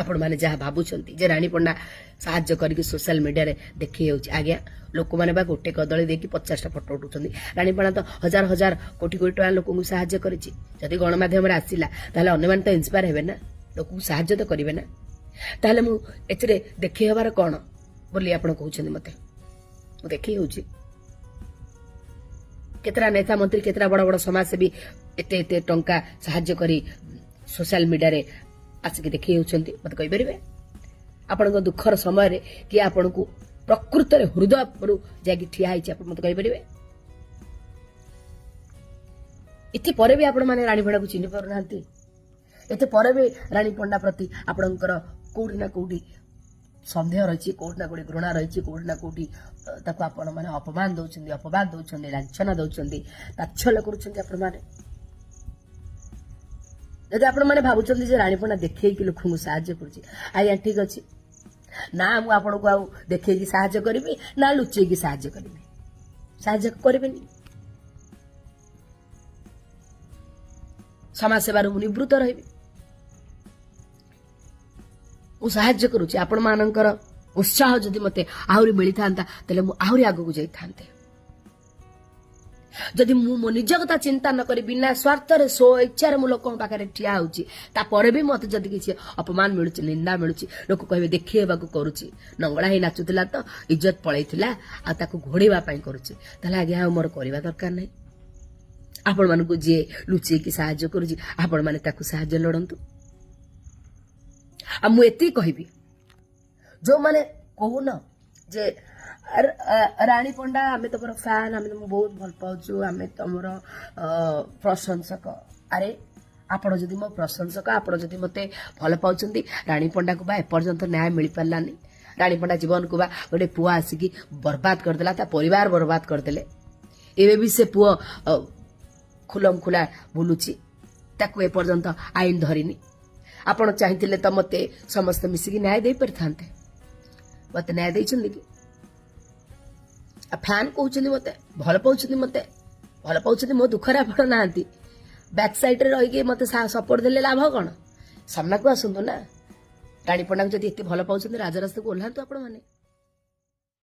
आपण मैंने जहाँ भावुंट जे राणी पंडा साहाଯ୍य करके सोशल मीडिया रे देखी हो आज्ञा लोक मैंने बा गोटे कदली देखी 50टा फोटो उठुंट राणी पंडा तो हजार हजार कोटी कोटी टका लोक साहाଯ୍य करी गणमाध्यम आसला अन्य मैंने तो इन्स्पायर हेबे ना लोक साहाଯ୍य तो करेंगे ना ताहले मु एथिरे देखी हबार कौन बोली आपण कहउछन मते मु देखी होउची केतरा नेता मंत्री केतरा बड़ बड़ समाजसेवी एते एते टंका साहाଯ୍य करी सोशल मीडिया रे आसिक देखी होउछंती मते कहि परिबे आपण दुखर समय रे कि आपण को प्रकृत रे हृदय पर जागी ठिया आइछि आपण मते कहि परिबे इति परे भी आपण माने रानी पंडा को चिन्ह पारु नांती एते परे भी रानी पंडा प्रति आपणकर कोठी ना कोठी सन्देह रही कोठी ना कोठी घृणा रही कोठी ना कोठी ताको आपण माने अपमान दउछंदी अपवाद दउछंदी लांछना दउछंदी ताच्छल्य करूछंदी आपण माने यदि आपण माने भाबुछंदी जे रानी पंडा देखै कि लोक को सहायता करूची आया ठीक अछि ना मु आपण को आ देखै कि सहायता करबी ना लुचै कि सहायता करबी सहायता करबेनी समाज सेवार निवृत्त रही साहाଯ୍य करुच्ची आपण मानकर उत्साह जदि मते आहरी मिली था मु आहरी आगु को जाइथांते जदि मु मो निज कथा चिंता न करी बिना स्वार्थ रे सो इच्छा मु लोक पाखरे ठिया होउची ता परे भी मते जदि किछि अपमान मिलुची निंदा मिलुची लोक कहबे देखिएबा को करूची नंगळा ही नाचुतिला तो इज्जत पळैथिला आ ताको घोड़ीबा पई करूची तले आगे मोर करबा दरकार नै आपण मानकु जे लुचि की सहायता करूची आपण माने ताको सहायता लडंतु आ मु एती कहबी जो माने कहून जे रानी पंडा आमे तमर फैन आमे तुम बहुत भल पाउछु आमे तमर प्रशंसक अरे आपण जदि मो प्रशंसक आपण जदि मते भल पाउछंती रानी पंडा को बा एपर्यंत न्याय मिल पालानी रानी पंडा जीवन को बा गोटे पुआ आसिकी बर्बाद कर देला ता परिवार बर्बाद कर देले एबे भी से पुआ खुलम खुला बुलुची ताको एपर्यंत आईन धरिनी आपण चाहिथिले त मते समस्त मिसिकी न्याय दे परथांते मते न्याय दैछन कि आ फैन कहउछनी मते भल पाउछनी मते भल पाउछनी मो दुखरे आपण नांती बैक साइड रे रहि के मते सपोर्ट देले लाभ कोन सामना को आसंतु ना रानी पंडा जदि एते भल पाउछनी राजरास्ता को ओल्हांतु आपण माने।